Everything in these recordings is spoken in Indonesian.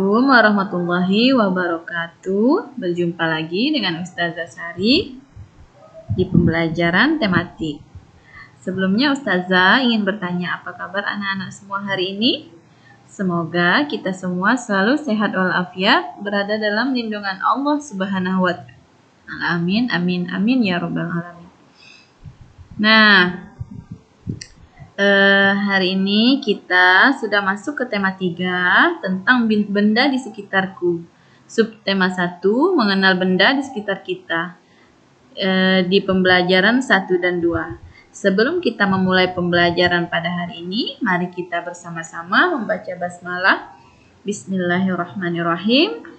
Assalamualaikum warahmatullahi wabarakatuh. Berjumpa lagi dengan Ustazah Sari di pembelajaran tematik. Sebelumnya Ustazah ingin bertanya apa kabar anak-anak semua hari ini? Semoga kita semua selalu sehat walafiat, berada dalam lindungan Allah Subhanahu wa Ta'ala. Amin, amin, amin ya rabbal alamin. Nah, hari ini kita sudah masuk ke tema 3 tentang benda di sekitarku. Subtema 1, mengenal benda di sekitar kita. Di pembelajaran 1 dan 2. Sebelum kita memulai pembelajaran pada hari ini, mari kita bersama-sama membaca basmalah. Bismillahirrahmanirrahim.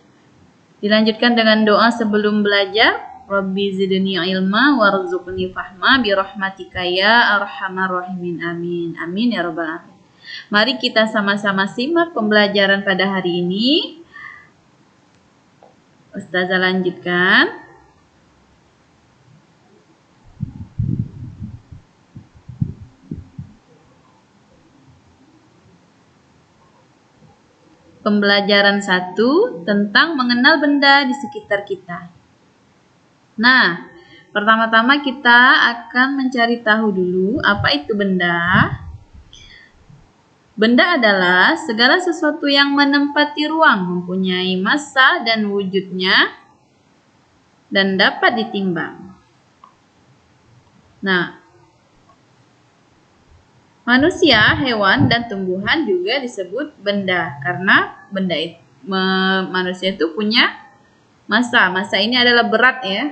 Dilanjutkan dengan doa sebelum belajar. Rabbi zidni ilma warzuqni fahma birahmatika ya arhamar rahimin. Amin. Amin ya rabbal alamin. Mari kita sama-sama simak pembelajaran pada hari ini. Ustazah lanjutkan. Pembelajaran 1 tentang mengenal benda di sekitar kita. Nah, pertama-tama kita akan mencari tahu dulu apa itu benda. Benda adalah segala sesuatu yang menempati ruang, mempunyai massa dan wujudnya, dan dapat ditimbang. Nah, manusia, hewan, dan tumbuhan juga disebut benda karena manusia itu punya massa. Massa ini adalah berat ya.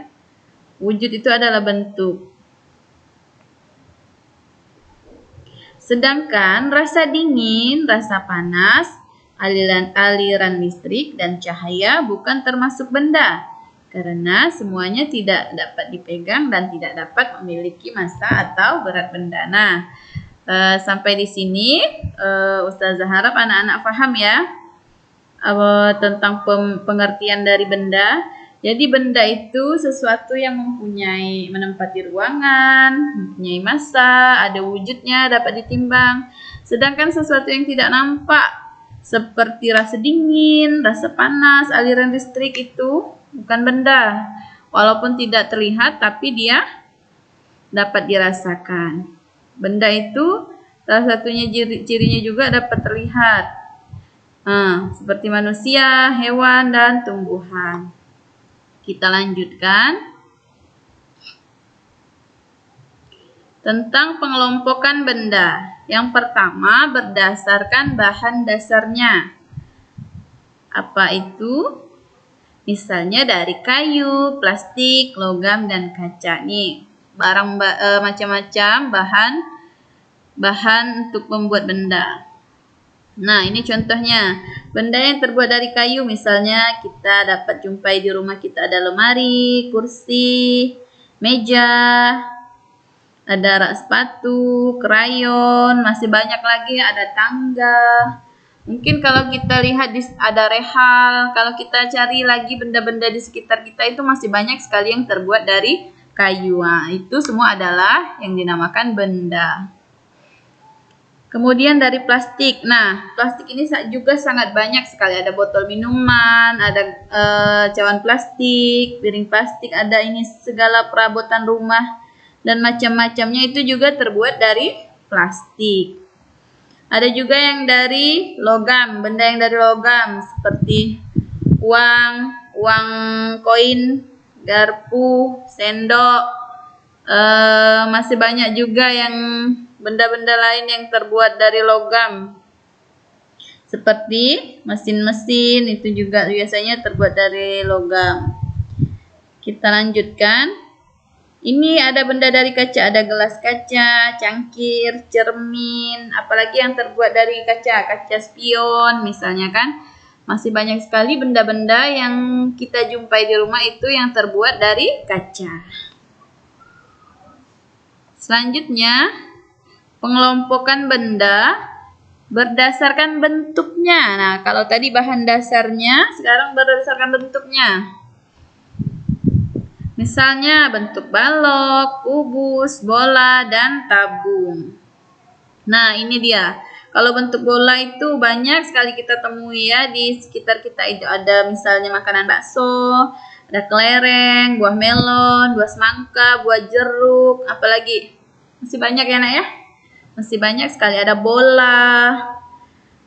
Wujud itu adalah bentuk. Sedangkan rasa dingin, rasa panas, aliran listrik, dan cahaya bukan termasuk benda. Karena semuanya tidak dapat dipegang dan tidak dapat memiliki massa atau berat benda. Nah, sampai di sini Ustazah harap anak-anak paham ya tentang pengertian dari benda. Jadi benda itu sesuatu yang menempati ruangan, mempunyai massa, ada wujudnya, dapat ditimbang. Sedangkan sesuatu yang tidak nampak seperti rasa dingin, rasa panas, aliran listrik itu bukan benda. Walaupun tidak terlihat tapi dia dapat dirasakan. Benda itu salah satunya cirinya juga dapat terlihat. Seperti manusia, hewan, dan tumbuhan. Kita lanjutkan tentang pengelompokan benda. Yang pertama berdasarkan bahan dasarnya. Apa itu? Misalnya dari kayu, plastik, logam, dan kaca. Nih, macam-macam bahan untuk membuat benda. Nah, ini contohnya. Benda yang terbuat dari kayu misalnya kita dapat jumpai di rumah kita ada lemari, kursi, meja, ada rak sepatu, krayon, masih banyak lagi ada tangga. Mungkin kalau kita lihat ada rehal, kalau kita cari lagi benda-benda di sekitar kita itu masih banyak sekali yang terbuat dari kayu. Nah, itu semua adalah yang dinamakan benda. Kemudian dari plastik. Nah, plastik ini juga sangat banyak sekali. Ada botol minuman, ada cawan plastik, piring plastik, ada ini segala perabotan rumah dan macam-macamnya itu juga terbuat dari plastik. Ada juga yang dari logam, benda yang dari logam seperti uang koin, garpu, sendok. Masih banyak juga yang benda-benda lain yang terbuat dari logam. Seperti mesin-mesin itu juga biasanya terbuat dari logam. Kita lanjutkan. Ini ada benda dari kaca, ada gelas kaca, cangkir, cermin, apalagi yang terbuat dari kaca spion misalnya kan. Masih banyak sekali benda-benda yang kita jumpai di rumah itu yang terbuat dari kaca. Selanjutnya, pengelompokan benda berdasarkan bentuknya. Nah, kalau tadi bahan dasarnya, sekarang berdasarkan bentuknya. Misalnya bentuk balok, kubus, bola, dan tabung. Nah, ini dia. Kalau bentuk bola itu banyak sekali kita temui ya di sekitar kita. Itu ada misalnya makanan bakso, ada kelereng, buah melon, buah semangka, buah jeruk, apalagi masih banyak ya nak ya. Masih banyak sekali, ada bola.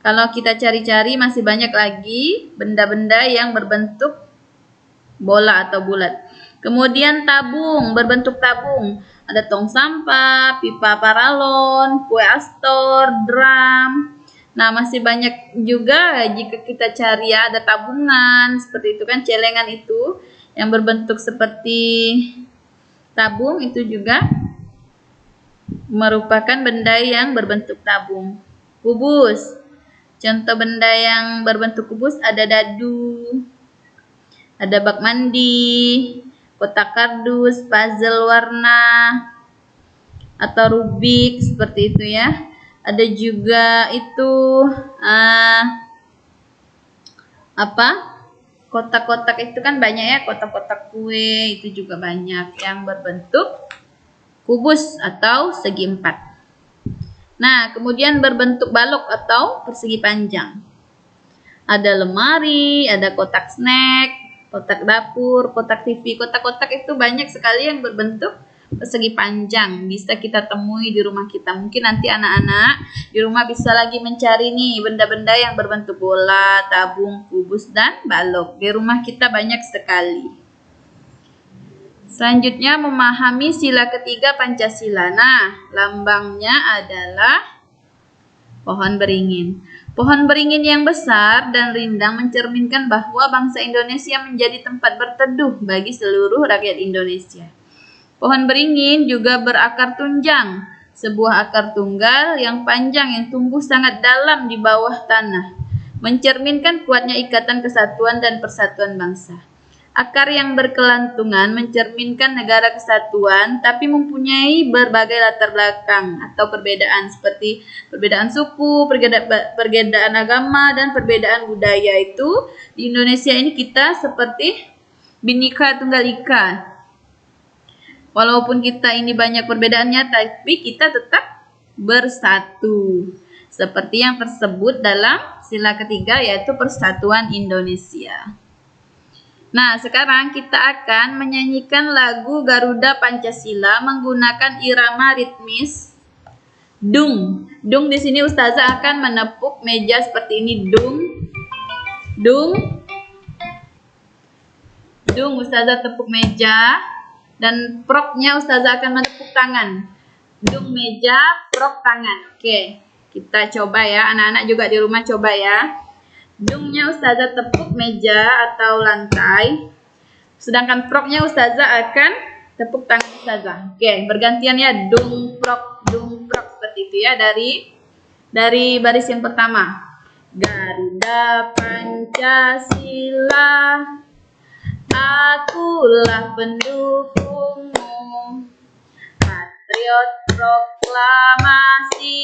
Kalau kita cari-cari masih banyak lagi benda-benda yang berbentuk bola atau bulat. Kemudian tabung, berbentuk tabung. Ada tong sampah, pipa paralon, kue astor, drum. Nah, masih banyak juga jika kita cari ya, ada tabungan, seperti itu kan, celengan itu yang berbentuk seperti tabung itu juga merupakan benda yang berbentuk tabung. Kubus. Contoh benda yang berbentuk kubus ada dadu, ada bak mandi, kotak kardus, puzzle warna, atau rubik seperti itu ya. Ada juga itu kotak-kotak itu kan banyak ya, kotak-kotak kue itu juga banyak yang berbentuk kubus atau segi empat. Nah, kemudian berbentuk balok atau persegi panjang. Ada lemari, ada kotak snack, kotak dapur, kotak TV. Kotak-kotak itu banyak sekali yang berbentuk persegi panjang. Bisa kita temui di rumah kita. Mungkin nanti anak-anak di rumah bisa lagi mencari nih benda-benda yang berbentuk bola, tabung, kubus, dan balok. Di rumah kita banyak sekali. Selanjutnya memahami sila ketiga Pancasila. Nah, lambangnya adalah pohon beringin. Pohon beringin yang besar dan rindang mencerminkan bahwa bangsa Indonesia menjadi tempat berteduh bagi seluruh rakyat Indonesia. Pohon beringin juga berakar tunjang, sebuah akar tunggal yang panjang yang tumbuh sangat dalam di bawah tanah, mencerminkan kuatnya ikatan kesatuan dan persatuan bangsa. Akar yang berkelantungan mencerminkan negara kesatuan, tapi mempunyai berbagai latar belakang atau perbedaan seperti perbedaan suku, perbedaan agama, dan perbedaan budaya. Itu di Indonesia ini kita seperti Bhinneka Tunggal Ika. Walaupun kita ini banyak perbedaannya, tapi kita tetap bersatu. Seperti yang tersebut dalam sila ketiga yaitu Persatuan Indonesia. Nah, sekarang kita akan menyanyikan lagu Garuda Pancasila menggunakan irama ritmis dung. Dung di sini ustazah akan menepuk meja seperti ini, dung. Dung. Dung ustazah tepuk meja dan proknya ustazah akan menepuk tangan. Dung meja, prok tangan. Oke, kita coba ya. Anak-anak juga di rumah coba ya. Dungnya ustazah tepuk meja atau lantai, sedangkan proknya ustazah akan tepuk tangan ustazah. Oke, bergantian ya, dung prok seperti itu ya, dari baris yang pertama. Garuda Pancasila, akulah pendukungmu, patriot proklamasi,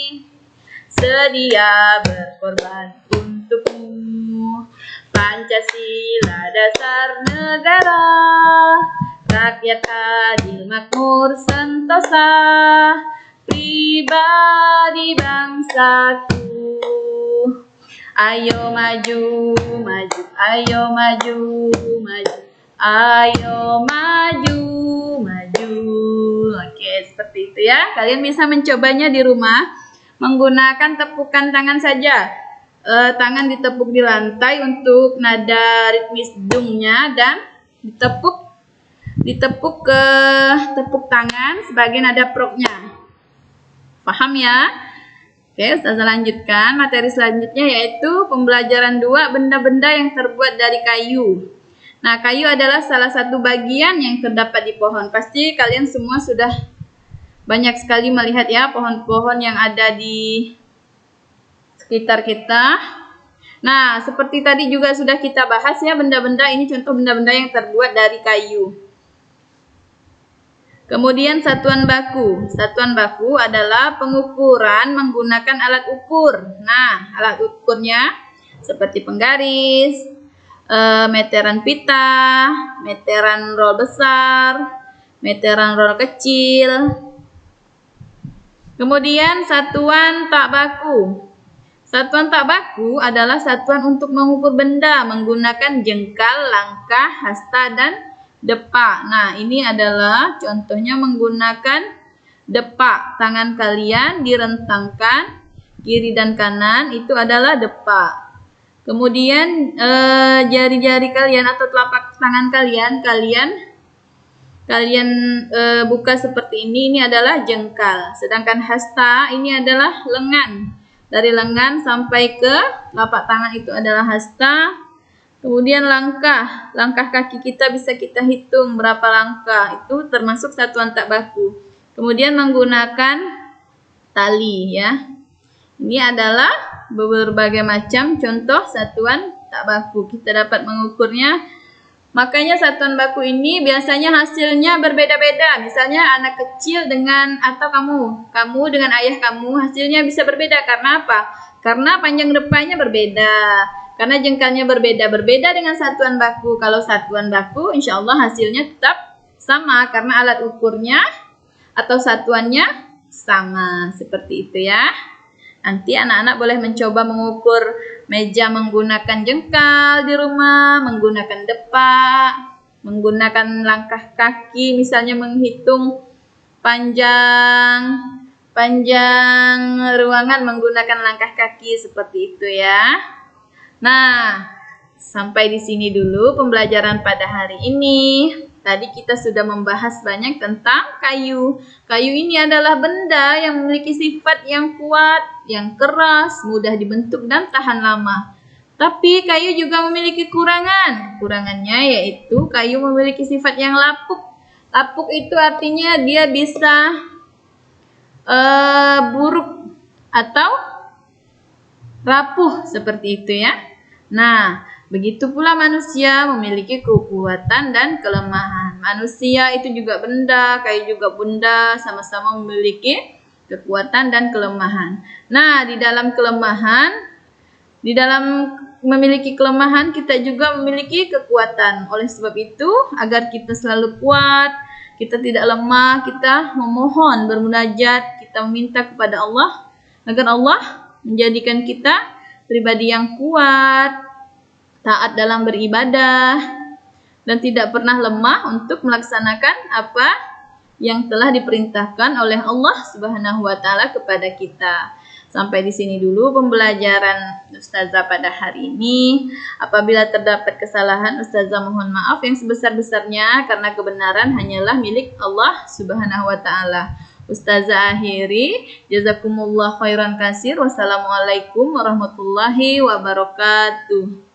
sedia berkorban untukmu. Pancasila dasar negara, rakyat adil makmur sentosa, pribadi bangsaku. Ayo maju, maju, ayo maju, maju, ayo maju, maju. Oke, seperti itu ya. Kalian bisa mencobanya di rumah menggunakan tepukan tangan saja. Tangan ditepuk di lantai untuk nada ritmis dungnya dan ditepuk ke tepuk tangan sebagai nada proknya. Paham ya? Oke, ustazah lanjutkan. Materi selanjutnya yaitu pembelajaran 2, benda-benda yang terbuat dari kayu. Nah, kayu adalah salah satu bagian yang terdapat di pohon. Pasti kalian semua sudah banyak sekali melihat ya pohon-pohon yang ada di sekitar kita. Nah, seperti tadi juga sudah kita bahas ya, benda-benda ini contoh benda-benda yang terbuat dari kayu. Kemudian satuan baku. Satuan baku adalah pengukuran menggunakan alat ukur. Nah, alat ukurnya seperti penggaris, meteran pita, meteran roll besar, meteran roll kecil. Kemudian satuan tak baku. Satuan tak baku adalah satuan untuk mengukur benda menggunakan jengkal, langkah, hasta, dan depak. Nah, ini adalah contohnya menggunakan depak. Tangan kalian direntangkan kiri dan kanan, itu adalah depak. Kemudian jari-jari kalian atau telapak tangan kalian buka seperti ini adalah jengkal. Sedangkan hasta ini adalah lengan. Dari lengan sampai ke telapak tangan itu adalah hasta. Kemudian langkah kaki kita bisa kita hitung berapa langkah, itu termasuk satuan tak baku. Kemudian menggunakan tali ya. Ini adalah berbagai macam contoh satuan tak baku. Kita dapat mengukurnya. Makanya satuan baku ini biasanya hasilnya berbeda-beda. Misalnya anak kecil dengan atau kamu dengan ayah kamu hasilnya bisa berbeda. Karena apa? Karena panjang depannya berbeda. Karena jengkalnya berbeda dengan satuan baku. Kalau satuan baku insya Allah hasilnya tetap sama karena alat ukurnya atau satuannya sama. Seperti itu ya. Nanti anak-anak boleh mencoba mengukur meja menggunakan jengkal di rumah, menggunakan depak, menggunakan langkah kaki, misalnya menghitung panjang ruangan menggunakan langkah kaki seperti itu ya. Nah, sampai di sini dulu pembelajaran pada hari ini. Tadi kita sudah membahas banyak tentang kayu. Kayu ini adalah benda yang memiliki sifat yang kuat, yang keras, mudah dibentuk dan tahan lama. Tapi kayu juga memiliki kekurangan. Kekurangannya yaitu kayu memiliki sifat yang lapuk. Lapuk itu artinya dia bisa buruk atau rapuh seperti itu ya. Nah, begitu pula manusia memiliki kekuatan dan kelemahan. Manusia itu juga benda, kayu juga benda, sama-sama memiliki kekuatan dan kelemahan. Nah, di dalam memiliki kelemahan, kita juga memiliki kekuatan. Oleh sebab itu, agar kita selalu kuat, kita tidak lemah, kita memohon, bermunajat, kita meminta kepada Allah, agar Allah menjadikan kita pribadi yang kuat, taat dalam beribadah, dan tidak pernah lemah untuk melaksanakan apa yang telah diperintahkan oleh Allah Subhanahu wa taala kepada kita. Sampai di sini dulu pembelajaran Ustazah pada hari ini. Apabila terdapat kesalahan, Ustazah mohon maaf yang sebesar-besarnya karena kebenaran hanyalah milik Allah Subhanahu wa taala. Ustazah akhiri, jazakumullah khairan kasir. Wassalamualaikum warahmatullahi wabarakatuh.